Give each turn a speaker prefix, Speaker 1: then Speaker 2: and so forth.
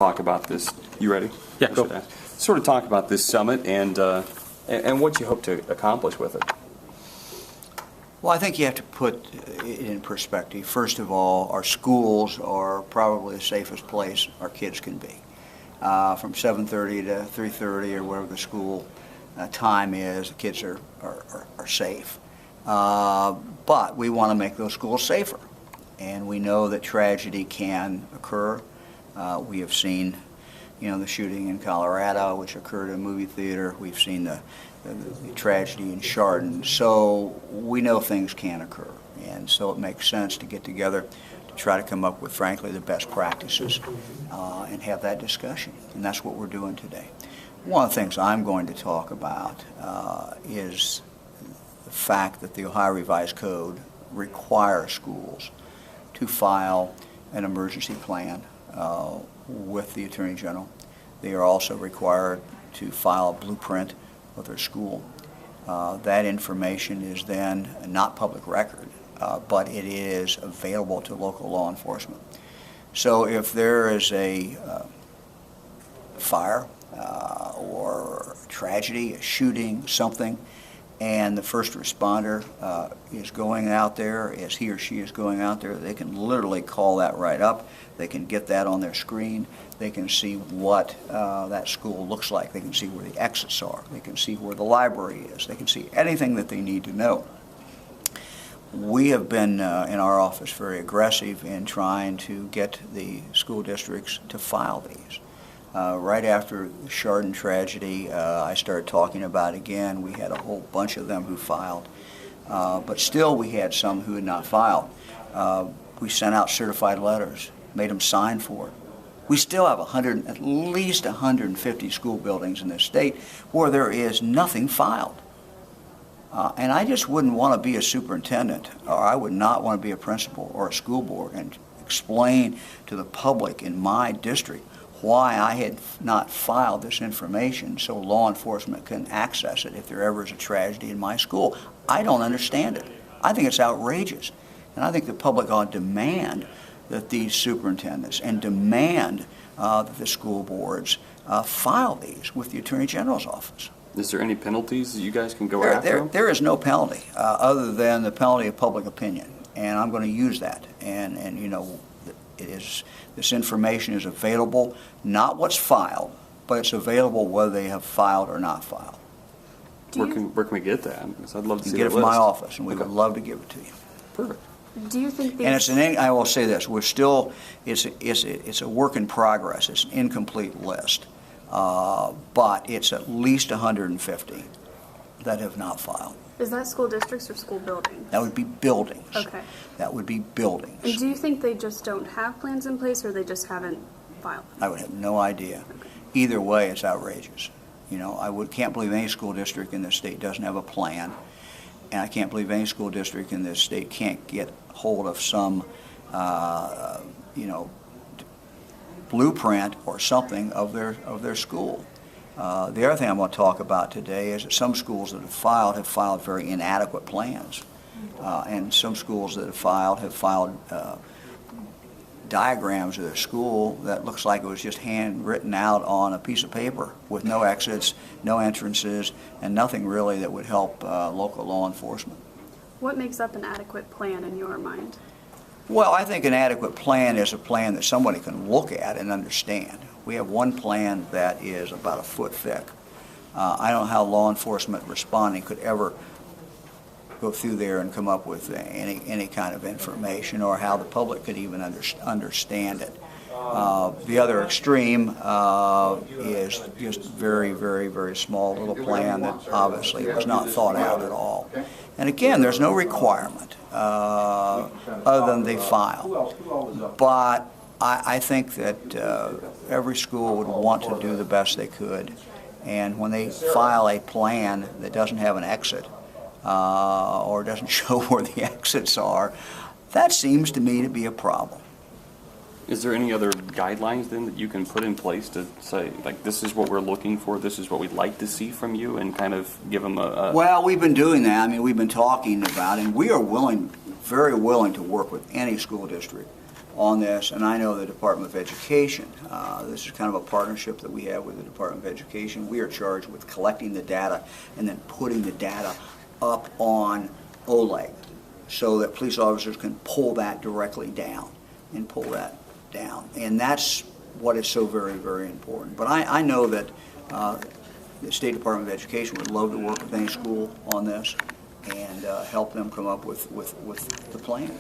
Speaker 1: talk about this. You ready?
Speaker 2: Yeah, go.
Speaker 1: Sort of talk about this summit and what you hope to accomplish with it.
Speaker 3: Well, I think you have to put it in perspective. First of all, our schools are probably the safest place our kids can be. From 7:30 to 3:30 or whatever the school time is, the kids are safe. But we want to make those schools safer. And we know that tragedy can occur. We have seen, the shooting in Colorado, which occurred in a movie theater. We've seen the tragedy in Chardon. So we know things can occur. And so it makes sense to get together to try to come up with, frankly, the best practices and have that discussion. And that's what we're doing today. One of the things I'm going to talk about is the fact that the Ohio Revised Code requires schools to file an emergency plan with the Attorney General. They are also required to file a blueprint of their school. That information is then not public record, but it is available to local law enforcement. So if there is a fire or a tragedy, a shooting, something, and the first responder is going out there, as he or she is going out there, they can literally call that right up. They can get that on their screen. They can see what that school looks like. They can see where the exits are. They can see where the library is. They can see anything that they need to know. We have been, in our office, very aggressive in trying to get the school districts to file these. Right after the Chardon tragedy, I started talking about it again. We had a whole bunch of them who filed, but still we had some who had not filed. We sent out certified letters, made them sign for it. We still have at least 150 school buildings in this state where there is nothing filed. And I just wouldn't want to be a superintendent, or I would not want to be a principal or a school board and explain to the public in my district why I had not filed this information so law enforcement can access it if there ever is a tragedy in my school. I don't understand it. I think it's outrageous. And I think the public ought to demand that these superintendents and demand that the school boards file these with the Attorney General's office. Is
Speaker 1: there any penalties that you guys can go after?
Speaker 3: There is no penalty other than the penalty of public opinion. And I'm going to use that. And this information is available, not what's filed, but it's available whether they have filed or not filed.
Speaker 1: Where can we get that? Because I'd love to see
Speaker 3: get it from my office, and we would love to give it to you.
Speaker 1: Perfect.
Speaker 2: Do you think
Speaker 3: And I will say this: we're still it's a work in progress. It's an incomplete list, but it's at least 150 that have not filed.
Speaker 2: Is that school districts or school buildings?
Speaker 3: That would be buildings.
Speaker 2: Okay.
Speaker 3: That would be buildings.
Speaker 2: And do you think they just don't have plans in place, or they just haven't filed?
Speaker 3: I would have no idea. Okay. Either way, it's outrageous. Can't believe any school district in this state doesn't have a plan, and I can't believe any school district in this state can't get hold of some, blueprint or something of their school. The other thing I'm going to talk about today is that some schools that have filed very inadequate plans. And some schools that have filed diagrams of their school that looks like it was just handwritten out on a piece of paper with no exits, no entrances, and nothing really that would help local law enforcement.
Speaker 2: What makes up an adequate plan in your mind?
Speaker 3: Well, I think an adequate plan is a plan that somebody can look at and understand. We have one plan that is about a foot thick. I don't know how law enforcement responding could ever go through there and come up with any kind of information, or how the public could even understand it. The other extreme is just very, very, very small little plan that obviously was not thought out at all. And again, there's no requirement other than they file. But I think that every school would want to do the best they could. And when they file a plan that doesn't have an exit or doesn't show where the exits are, that seems to me to be a problem.
Speaker 1: Is there any other guidelines then that you can put in place to say, like, this is what we're looking for, this is what we'd like to see from you, and kind of give them a...
Speaker 3: Well, we've been doing that. I mean, we've been talking about, and we are very willing to work with any school district on this, and I know the Department of Education. This is kind of a partnership that we have with the Department of Education. We are charged with collecting the data and then putting the data up on OLEG so that police officers can pull that directly down and pull that down. And that's what is so very, very important. But I know that the State Department of Education would love to work with any school on this and help them come up with the plan.